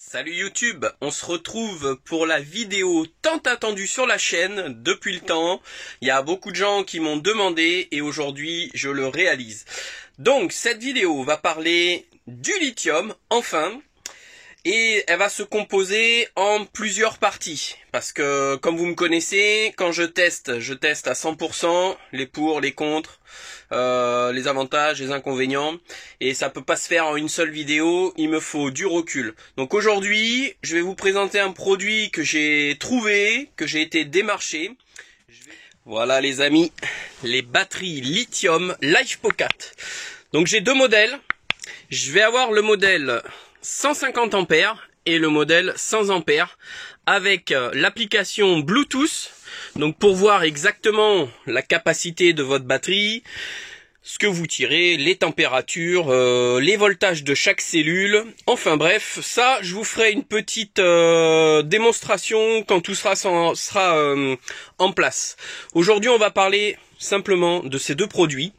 Salut YouTube, on se retrouve pour la vidéo tant attendue sur la chaîne depuis le temps. Il y a beaucoup de gens qui m'ont demandé et aujourd'hui je le réalise. Donc cette vidéo va parler du lithium, enfin, et elle va se composer en plusieurs parties. Parce que comme vous me connaissez, quand je teste à 100%, les pour, les contre, les avantages, les inconvénients, et ça peut pas se faire en une seule vidéo, il me faut du recul. Donc aujourd'hui, je vais vous présenter un produit que j'ai trouvé, que j'ai été démarché. Voilà les amis, les batteries lithium LifePocket. Donc j'ai deux modèles. Je vais avoir le modèle 150 ampères et le modèle 100 ampères avec l'application Bluetooth. Donc pour voir exactement la capacité de votre batterie, ce que vous tirez, les températures, les voltages de chaque cellule. Enfin bref, ça je vous ferai une petite démonstration quand tout sera en place. Aujourd'hui on va parler simplement de ces deux produits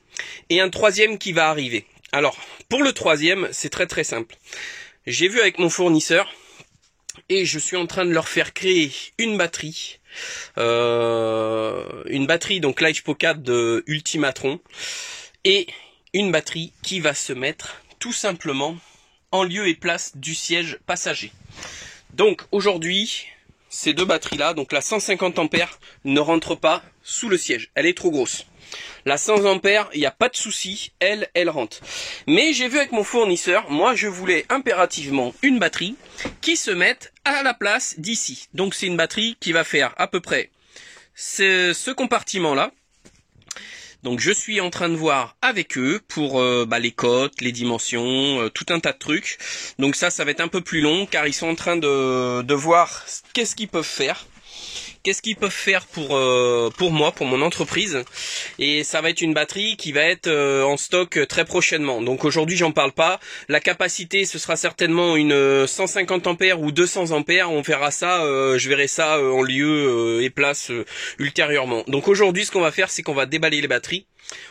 et un troisième qui va arriver. Alors pour le troisième c'est très simple. J'ai vu avec mon fournisseur et je suis en train de leur faire créer une batterie donc LifePocket de Ultimatron et une batterie qui va se mettre tout simplement en lieu et place du siège passager. Donc aujourd'hui ces deux batteries là, donc la 150 ampères ne rentre pas sous le siège, elle est trop grosse. La 100 ampères, il n'y a pas de souci, elle rentre. Mais j'ai vu avec mon fournisseur, moi je voulais impérativement une batterie qui se mette à la place d'ici. Donc c'est une batterie qui va faire à peu près ce compartiment-là. Donc je suis en train de voir avec eux pour les cotes, les dimensions, tout un tas de trucs. Donc ça va être un peu plus long car ils sont en train de voir qu'est-ce qu'ils peuvent faire. Qu'est-ce qu'ils peuvent faire pour moi, pour mon entreprise. Et ça va être une batterie qui va être en stock très prochainement. Donc aujourd'hui j'en parle pas. La capacité ce sera certainement une 150 ampères ou 200 ampères. On verra ça, je verrai ça en lieu et place ultérieurement. Donc aujourd'hui ce qu'on va faire c'est qu'on va déballer les batteries.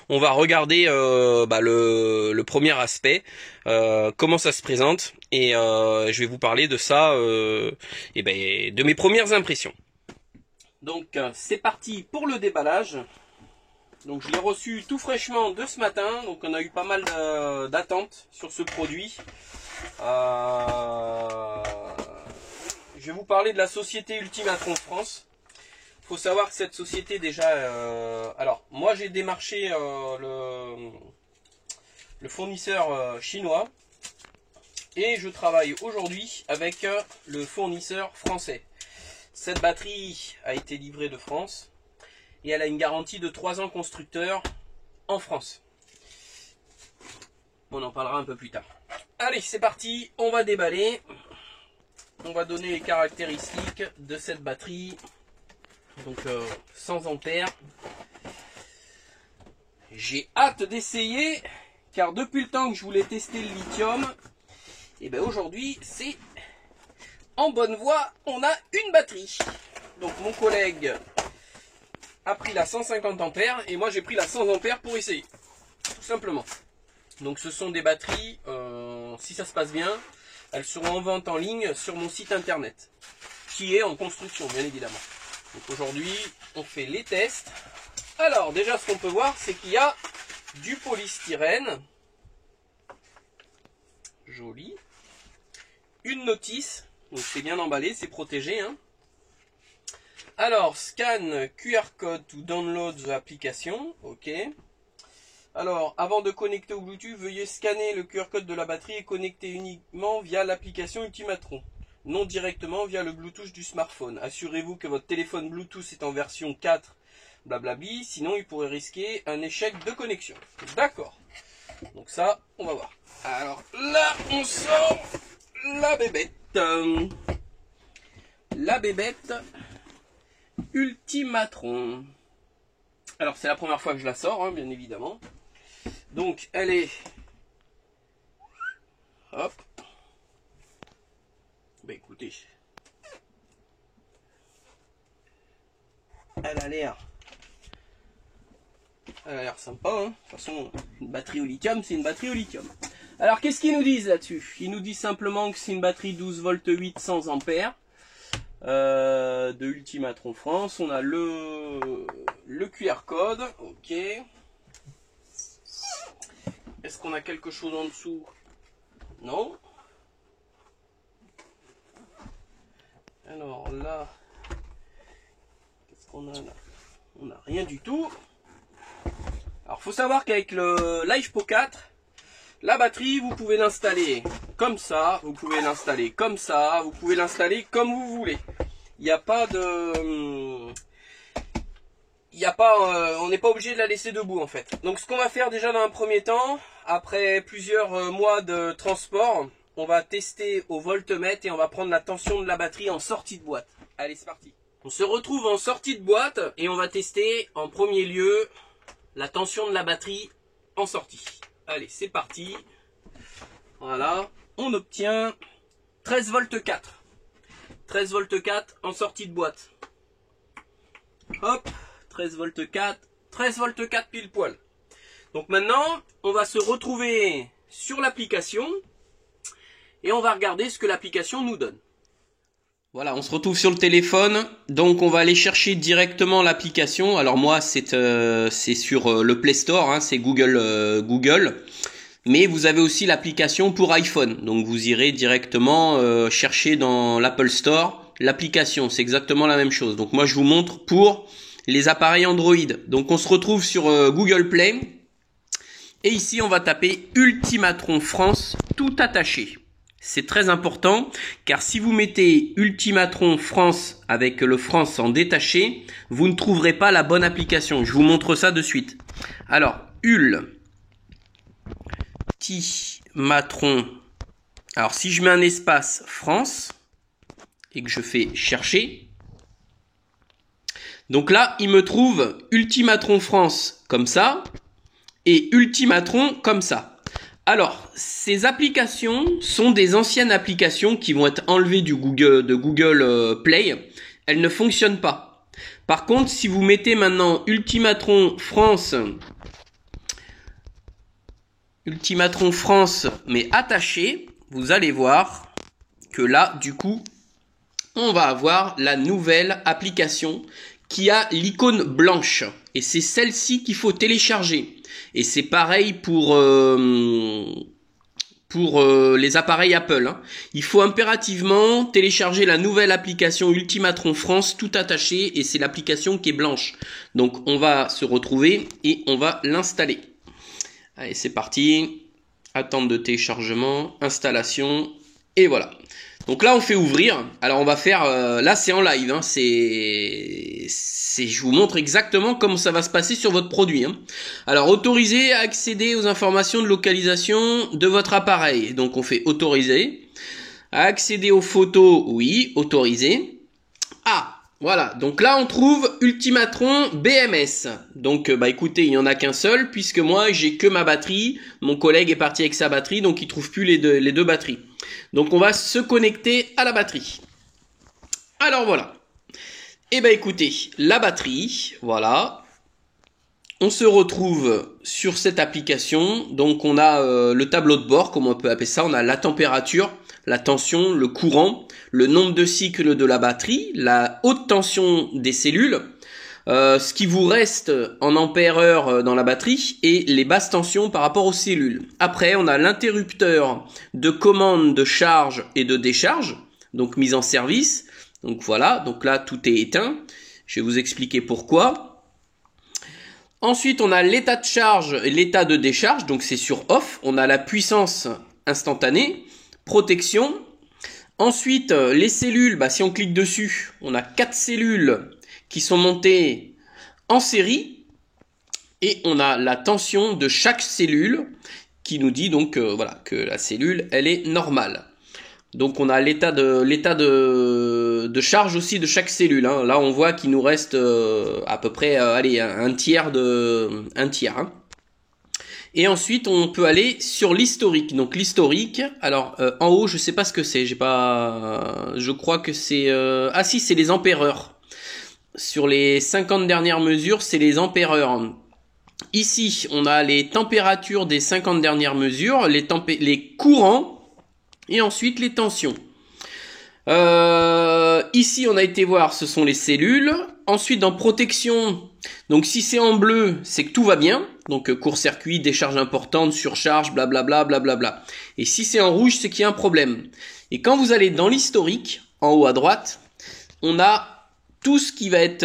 On va regarder le premier aspect, comment ça se présente. Et je vais vous parler de ça, de mes premières impressions. Donc c'est parti pour le déballage. Donc je l'ai reçu tout fraîchement de ce matin. Donc on a eu pas mal d'attentes sur ce produit. Je vais vous parler de la société Ultimatron France. Il faut savoir que cette société déjà... alors moi j'ai démarché le fournisseur chinois. Et je travaille aujourd'hui avec le fournisseur français. Cette batterie a été livrée de France et elle a une garantie de 3 ans constructeur en France. On en parlera un peu plus tard. Allez, c'est parti, on va déballer. On va donner les caractéristiques de cette batterie. Donc 100 ampères. J'ai hâte d'essayer car depuis le temps que je voulais tester le lithium, et bien aujourd'hui c'est en bonne voie, on a une batterie. Donc mon collègue a pris la 150 ampères et moi j'ai pris la 100 ampères pour essayer. Tout simplement. Donc ce sont des batteries, si ça se passe bien, elles seront en vente en ligne sur mon site internet. Qui est en construction bien évidemment. Donc aujourd'hui on fait les tests. Alors déjà ce qu'on peut voir c'est qu'il y a du polystyrène. Joli. Une notice. Donc c'est bien emballé, c'est protégé. Hein. Alors, scan QR code to download the application. Ok. Alors, avant de connecter au Bluetooth, veuillez scanner le QR code de la batterie et connecter uniquement via l'application Ultimatron, non directement via le Bluetooth du smartphone. Assurez-vous que votre téléphone Bluetooth est en version 4, blablabli, sinon il pourrait risquer un échec de connexion. D'accord. Donc ça, on va voir. Alors là, on sort la bébête. La bébête Ultimatron. Alors c'est la première fois que je la sors, hein, bien évidemment. Donc elle est... Hop. Bah écoutez. Elle a l'air sympa, hein. De toute façon, une batterie au lithium, c'est une batterie au lithium. Alors qu'est-ce qu'ils nous disent là-dessus? Ils nous disent simplement que c'est une batterie 12 volts 8 100 ampères de Ultimatron France. On a le QR code. Ok. Est-ce qu'on a quelque chose en dessous? Non. Alors là, qu'est-ce qu'on a là? On n'a rien du tout. Alors faut savoir qu'avec le LivePro 4, la batterie vous pouvez l'installer comme ça, vous pouvez l'installer comme ça, vous pouvez l'installer comme vous voulez. Il n'y a pas de... on n'est pas obligé de la laisser debout en fait. Donc ce qu'on va faire déjà dans un premier temps, après plusieurs mois de transport, on va tester au voltmètre et on va prendre la tension de la batterie en sortie de boîte. Allez, c'est parti. On se retrouve en sortie de boîte et on va tester en premier lieu la tension de la batterie en sortie. Allez, c'est parti. Voilà, on obtient 13 volts 4. 13 volts 4 en sortie de boîte. Hop, 13 volts 4, 13 volts 4 pile poil. Donc maintenant, on va se retrouver sur l'application et on va regarder ce que l'application nous donne. Voilà, on se retrouve sur le téléphone, donc on va aller chercher directement l'application. Alors moi, c'est sur le Play Store, hein, c'est Google. Mais vous avez aussi l'application pour iPhone, donc vous irez directement chercher dans l'Apple Store l'application. C'est exactement la même chose. Donc moi, je vous montre pour les appareils Android. Donc on se retrouve sur Google Play et ici on va taper Ultimatron France tout attaché. C'est très important car si vous mettez Ultimatron France avec le France en détaché, vous ne trouverez pas la bonne application. Je vous montre ça de suite. Alors, Ultimatron. Alors si je mets un espace France et que je fais chercher, donc là il me trouve Ultimatron France comme ça et Ultimatron comme ça. Alors, ces applications sont des anciennes applications qui vont être enlevées de Google Play. Elles ne fonctionnent pas. Par contre, si vous mettez maintenant Ultimatron France mais attaché, vous allez voir que là, du coup, on va avoir la nouvelle application qui a l'icône blanche. Et c'est celle-ci qu'il faut télécharger. Et c'est pareil pour les appareils Apple. Hein. Il faut impérativement télécharger la nouvelle application Ultimatron France tout attaché et c'est l'application qui est blanche. Donc on va se retrouver et on va l'installer. Allez, c'est parti. Attente de téléchargement, installation et voilà. Donc là on fait ouvrir. Alors on va faire là c'est en live hein, je vous montre exactement comment ça va se passer sur votre produit hein. Alors autoriser à accéder aux informations de localisation de votre appareil. Donc on fait autoriser. À accéder aux photos, oui, autoriser. Ah, voilà. Donc là on trouve Ultimatron BMS. Donc bah écoutez, il n'y en a qu'un seul puisque moi j'ai que ma batterie. Mon collègue est parti avec sa batterie donc il trouve plus les deux batteries. Donc on va se connecter à la batterie. Alors voilà. Et ben écoutez, la batterie, voilà. On se retrouve sur cette application. Donc on a le tableau de bord, comme on peut appeler ça. On a la température, la tension, le courant, le nombre de cycles de la batterie, la haute tension des cellules, ce qui vous reste en ampères-heure dans la batterie et les basses tensions par rapport aux cellules. Après, on a l'interrupteur de commande de charge et de décharge, donc mise en service. Donc voilà, donc là tout est éteint. Je vais vous expliquer pourquoi. Ensuite, on a l'état de charge et l'état de décharge, donc c'est sur off. On a la puissance instantanée, protection. Ensuite, les cellules, bah, si on clique dessus, on a 4 cellules qui sont montées en série. Et on a la tension de chaque cellule qui nous dit donc voilà, que la cellule, elle est normale. Donc on a l'état de charge aussi de chaque cellule. Hein. Là on voit qu'il nous reste à peu près allez, un tiers. Hein. Et ensuite on peut aller sur l'historique. Donc l'historique, alors en haut je sais pas ce que c'est, je crois que c'est ah si, c'est les ampères-heures. Sur les 50 dernières mesures, c'est les ampères-heures. Ici, on a les températures des 50 dernières mesures, les courants et ensuite les tensions. Ici, on a été voir, ce sont les cellules. Ensuite, dans protection, donc si c'est en bleu, c'est que tout va bien. Donc court-circuit, décharge importante, surcharge, blablabla, blablabla. Et si c'est en rouge, c'est qu'il y a un problème. Et quand vous allez dans l'historique, en haut à droite, on a tout ce qui va être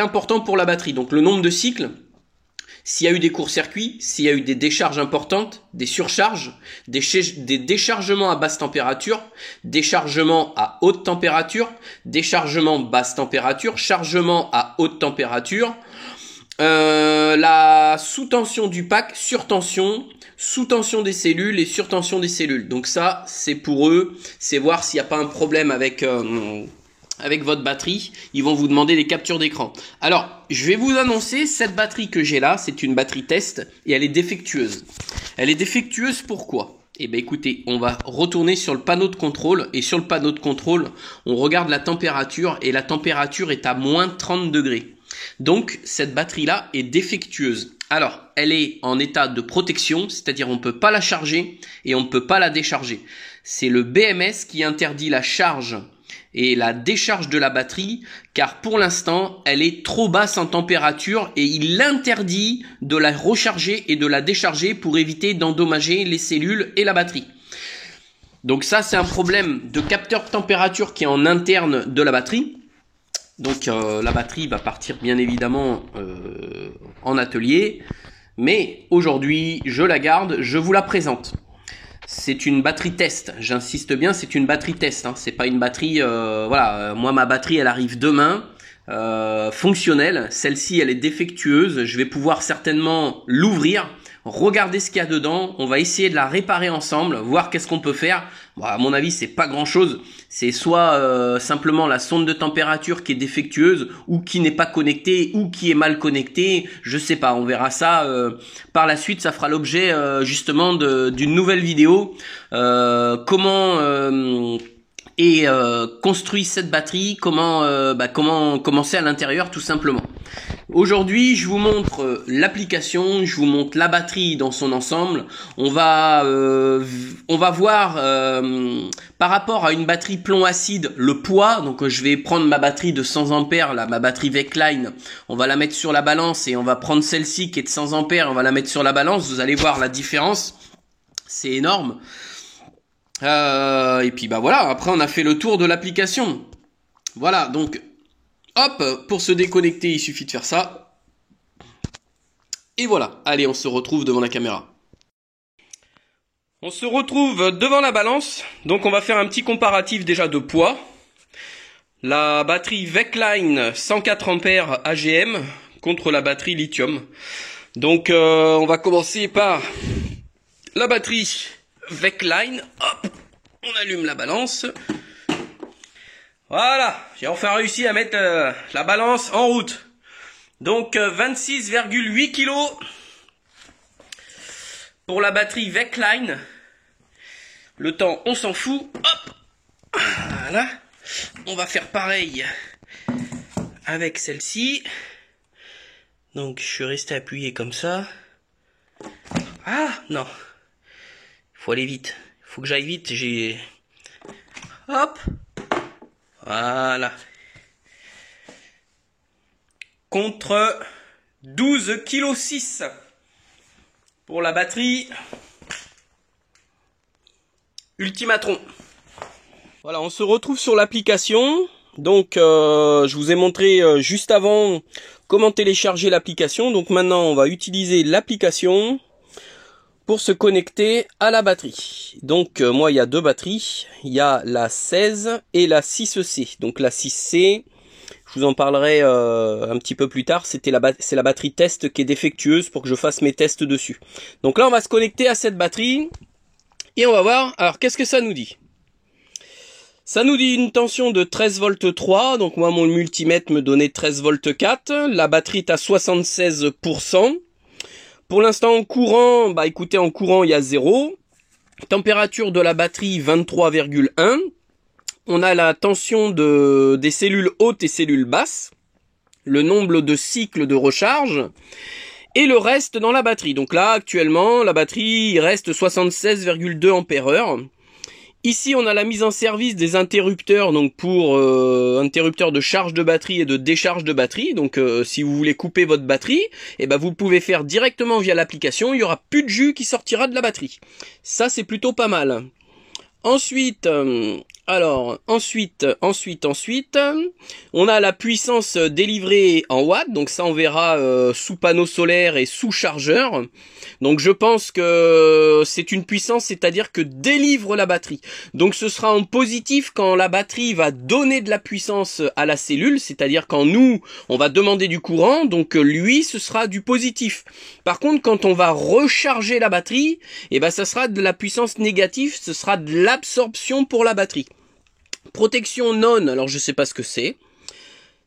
important pour la batterie. Donc le nombre de cycles, s'il y a eu des courts-circuits, s'il y a eu des décharges importantes, des surcharges, des déchargements à basse température, déchargements à haute température, déchargements basse température, chargement à haute température, la sous-tension du pack, surtension, sous-tension des cellules et surtension des cellules. Donc ça, c'est pour eux, c'est voir s'il n'y a pas un problème avec votre batterie. Ils vont vous demander des captures d'écran. Alors, je vais vous annoncer, cette batterie que j'ai là, c'est une batterie test et elle est défectueuse. Elle est défectueuse pourquoi ? Eh bien écoutez, on va retourner sur le panneau de contrôle et sur le panneau de contrôle, on regarde la température et la température est à moins 30 degrés. Donc, cette batterie-là est défectueuse. Alors, elle est en état de protection, c'est-à-dire on ne peut pas la charger et on ne peut pas la décharger. C'est le BMS qui interdit la charge et la décharge de la batterie, car pour l'instant, elle est trop basse en température et il interdit de la recharger et de la décharger pour éviter d'endommager les cellules et la batterie. Donc ça, c'est un problème de capteur de température qui est en interne de la batterie. Donc la batterie va partir bien évidemment en atelier, mais aujourd'hui je la garde, je vous la présente. C'est une batterie test, j'insiste bien, c'est une batterie test, hein. C'est pas une batterie, moi ma batterie elle arrive demain, fonctionnelle, celle-ci elle est défectueuse, je vais pouvoir certainement l'ouvrir, regarder ce qu'il y a dedans, on va essayer de la réparer ensemble, voir qu'est-ce qu'on peut faire. Bon, à mon avis c'est pas grand chose, c'est soit simplement la sonde de température qui est défectueuse ou qui n'est pas connectée ou qui est mal connectée, je sais pas, on verra ça par la suite, ça fera l'objet justement d'une nouvelle vidéo, comment est construit cette batterie, comment c'est à l'intérieur tout simplement. Aujourd'hui, je vous montre l'application, je vous montre la batterie dans son ensemble. On va voir par rapport à une batterie plomb acide le poids. Donc je vais prendre ma batterie de 100 ampères, là, ma batterie Vecline. On va la mettre sur la balance et on va prendre celle-ci qui est de 100 ampères. On va la mettre sur la balance. Vous allez voir la différence. C'est énorme. Et puis bah voilà. Après on a fait le tour de l'application. Voilà donc. Hop, pour se déconnecter, il suffit de faire ça. Et voilà, allez, on se retrouve devant la caméra. On se retrouve devant la balance. Donc on va faire un petit comparatif déjà de poids. La batterie Vecline 104 ampères AGM contre la batterie lithium. Donc on va commencer par la batterie Vecline. Hop, on allume la balance. Voilà, j'ai enfin réussi à mettre la balance en route. Donc 26,8 kg pour la batterie Vecline. Le temps, on s'en fout. Hop, voilà. On va faire pareil avec celle-ci. Donc je suis resté appuyé comme ça. Ah non, il faut aller vite. Il faut que j'aille vite. Hop. Voilà. Contre 12,6 kg pour la batterie Ultimatron. Voilà, on se retrouve sur l'application. Donc, je vous ai montré juste avant comment télécharger l'application. Donc maintenant, on va utiliser l'application pour se connecter à la batterie. Donc moi il y a deux batteries, il y a la 16 et la 6C. Donc la 6C, je vous en parlerai un petit peu plus tard, c'est la batterie test qui est défectueuse pour que je fasse mes tests dessus. Donc là on va se connecter à cette batterie et on va voir, alors qu'est-ce que ça nous dit? Ça nous dit une tension de 13 volts 3, donc moi mon multimètre me donnait 13 volts 4, la batterie est à 76%. Pour l'instant en courant, bah écoutez, en courant il y a 0. Température de la batterie 23,1. On a la tension des cellules hautes et cellules basses. le nombre de cycles de recharge, et le reste dans la batterie. Donc là, actuellement, la batterie il reste 76,2 ampères-heure. Ici, on a la mise en service des interrupteurs, donc pour interrupteurs de charge de batterie et de décharge de batterie. Donc, si vous voulez couper votre batterie, eh ben vous le pouvez faire directement via l'application. Il y aura plus de jus qui sortira de la batterie. Ça, c'est plutôt pas mal. Ensuite, ensuite, on a la puissance délivrée en watts. Donc ça, on verra sous panneau solaire et sous chargeur. Donc je pense que c'est une puissance, c'est-à-dire que délivre la batterie. Donc ce sera en positif quand la batterie va donner de la puissance à la cellule, c'est-à-dire quand nous, on va demander du courant, donc lui, ce sera du positif. Par contre, quand on va recharger la batterie, eh ben ça sera de la puissance négative, ce sera de l'absorption pour la batterie. Protection non, alors je sais pas ce que c'est.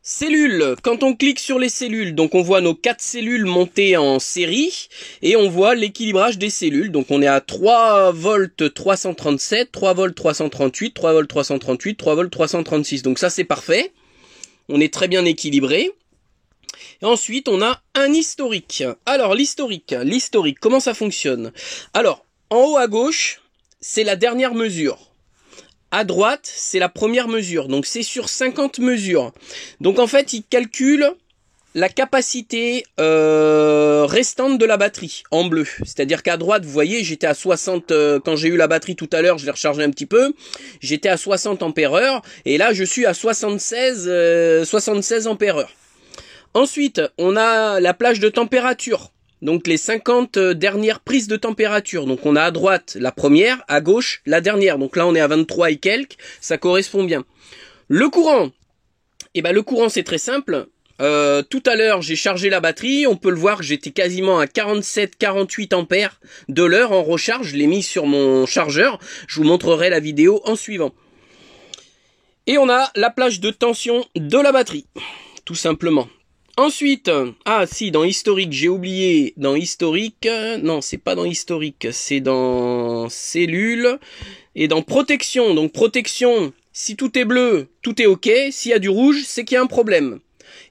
Cellules, quand on clique sur les cellules, donc on voit nos 4 cellules montées en série et on voit l'équilibrage des cellules. Donc on est à 3 volts 337, 3 volts 338, 3 volts 338, 3 volts 336. Donc ça c'est parfait. On est très bien équilibré. Et ensuite on a un historique. Alors l'historique, comment ça fonctionne? Alors en haut à gauche, c'est la dernière mesure. À droite, c'est la première mesure. Donc c'est sur 50 mesures. Donc en fait, il calcule la capacité restante de la batterie en bleu. C'est-à-dire qu'à droite, vous voyez, j'étais à 60 quand j'ai eu la batterie tout à l'heure, je l'ai rechargé un petit peu. J'étais à 60 ampères-heure et là je suis à 76 ampères-heure. Ensuite, on a la plage de température. Donc les 50 dernières prises de température. Donc on a à droite la première, à gauche la dernière. Donc là on est à 23 et quelques, ça correspond bien. Le courant, eh ben le courant c'est très simple. Tout à l'heure j'ai chargé la batterie, on peut le voir que j'étais quasiment à 47-48 ampères de l'heure en recharge. Je l'ai mis sur mon chargeur, je vous montrerai la vidéo en suivant. Et on a la plage de tension de la batterie, tout simplement. Ensuite, dans historique, j'ai oublié, dans historique, non, c'est pas dans historique, c'est dans cellules et dans protection. Donc protection, si tout est bleu, tout est ok, s'il y a du rouge, c'est qu'il y a un problème.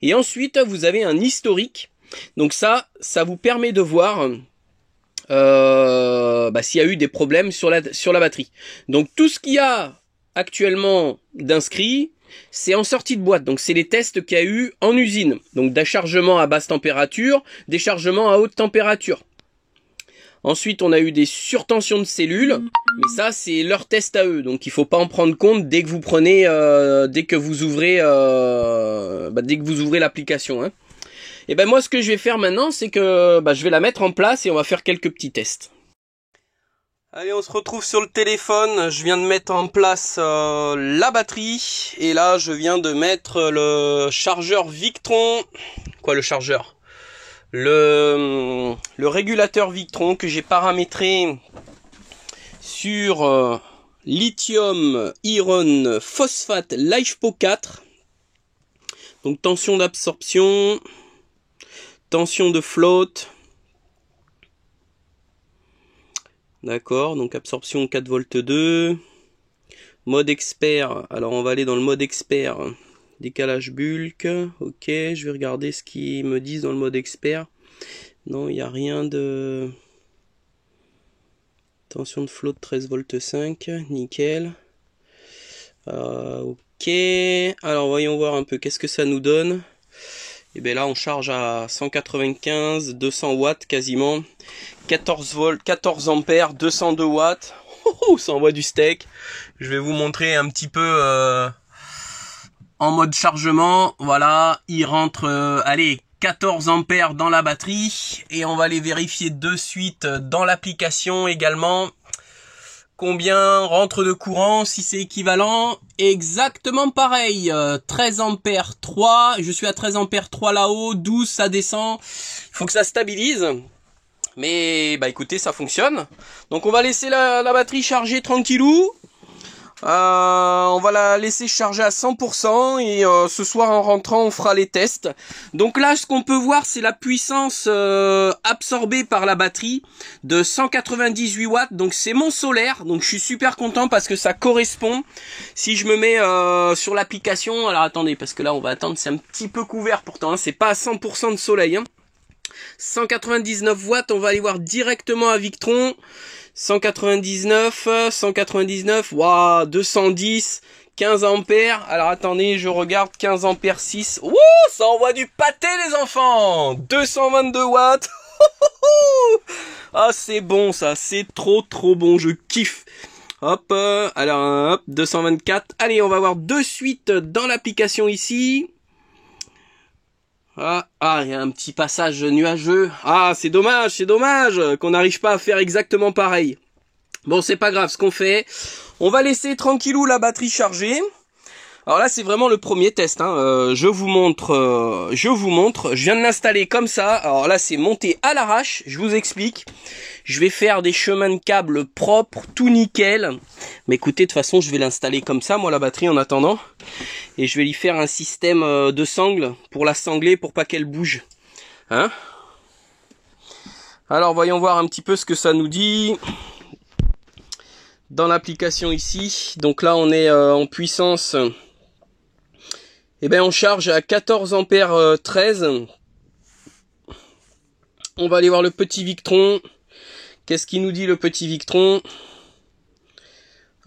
Et ensuite, vous avez un historique. Donc ça vous permet de voir s'il y a eu des problèmes sur la batterie. Donc tout ce qu'il y a actuellement d'inscrit, c'est en sortie de boîte, donc c'est les tests qu'il y a eu en usine. Donc déchargement à basse température, déchargement à haute température. Ensuite, on a eu des surtensions de cellules, mais ça c'est leur test à eux, donc il faut pas en prendre compte dès que vous prenez, dès que vous ouvrez l'application. Hein. Et ben moi, ce que je vais faire maintenant, c'est que je vais la mettre en place et on va faire quelques petits tests. Allez, on se retrouve sur le téléphone. Je viens de mettre en place la batterie. Et là, je viens de mettre le chargeur Victron. Quoi, le chargeur? Le régulateur Victron que j'ai paramétré sur lithium iron phosphate LiFePO 4. Donc, tension d'absorption, tension de flotte. D'accord, donc absorption 4 volts 2. Mode expert, alors on va aller dans le mode expert. Décalage bulk, ok, je vais regarder ce qu'ils me disent dans le mode expert. Non, il n'y a rien de... Tension de flotte 13 volts 5, nickel. Ok, alors voyons voir un peu qu'est-ce que ça nous donne. Et bien là on charge à 195, 200 watts quasiment. 14 volts, 14 ampères, 202 watts. Ça envoie du steak. Je vais vous montrer un petit peu en mode chargement. Voilà, il rentre, 14 ampères dans la batterie. Et on va aller vérifier de suite dans l'application également. Combien rentre de courant, si c'est équivalent. Exactement pareil. 13 ampères 3. Je suis à 13 ampères 3 là-haut. 12, ça descend. Il faut que ça stabilise. Mais écoutez, ça fonctionne. Donc on va laisser la batterie charger tranquillou. On va la laisser charger à 100% et ce soir en rentrant on fera les tests. Donc là ce qu'on peut voir c'est la puissance absorbée par la batterie de 198 watts. Donc c'est mon solaire, donc je suis super content parce que ça correspond. Si je me mets sur l'application, alors attendez parce que là on va attendre, c'est un petit peu couvert pourtant, hein, c'est pas à 100% de soleil. Hein. 199 watts, on va aller voir directement à Victron. 199, waouh, 210, 15 ampères. Alors attendez, je regarde 15 ampères 6. Ouh, ça envoie du pâté les enfants. 222 watts. Ah, c'est bon ça, c'est trop bon, je kiffe. Hop, alors hop, 224. Allez, on va voir de suite dans l'application ici. Ah, il y a un petit passage nuageux. Ah, c'est dommage qu'on n'arrive pas à faire exactement pareil. Bon, c'est pas grave, ce qu'on fait, on va laisser tranquillou la batterie chargée. Alors là, c'est vraiment le premier test. Hein. Je vous montre. Je viens de l'installer comme ça. Alors là, c'est monté à l'arrache. Je vous explique. Je vais faire des chemins de câbles propres, tout nickel. Mais écoutez, de toute façon, je vais l'installer comme ça, moi, la batterie, en attendant. Et je vais lui faire un système de sangle pour la sangler, pour pas qu'elle bouge. Hein? Alors, voyons voir un petit peu ce que ça nous dit. Dans l'application ici. Donc là, on est en puissance... Eh ben on charge à 14 ampères 13. On va aller voir le petit Victron. Qu'est-ce qu'il nous dit le petit Victron?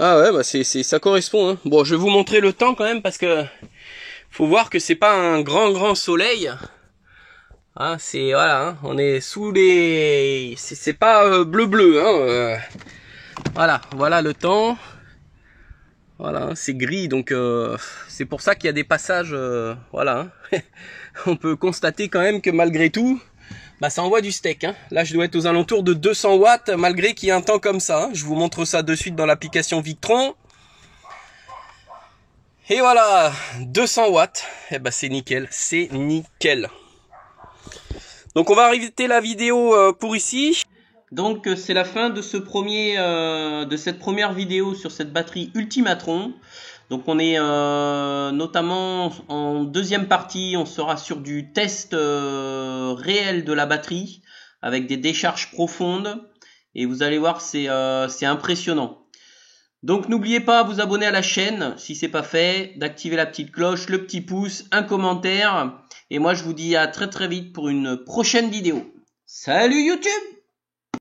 Ah ouais, bah ça correspond. Hein. Bon, je vais vous montrer le temps quand même parce que faut voir que c'est pas un grand soleil. Hein, c'est voilà, hein, on est sous les, c'est pas bleu. Hein, voilà le temps. Voilà, c'est gris, donc c'est pour ça qu'il y a des passages, voilà. Hein. On peut constater quand même que malgré tout, bah ça envoie du steak. Hein. Là, je dois être aux alentours de 200 watts, malgré qu'il y ait un temps comme ça. Hein. Je vous montre ça de suite dans l'application Victron. Et voilà, 200 watts. Et bah c'est nickel, c'est nickel. Donc on va arrêter la vidéo pour ici. Donc c'est la fin de cette première vidéo sur cette batterie Ultimatron. Donc on est notamment en deuxième partie, on sera sur du test réel de la batterie avec des décharges profondes et vous allez voir c'est impressionnant. Donc n'oubliez pas de vous abonner à la chaîne si c'est pas fait, d'activer la petite cloche, le petit pouce, un commentaire et moi je vous dis à très vite pour une prochaine vidéo. Salut YouTube!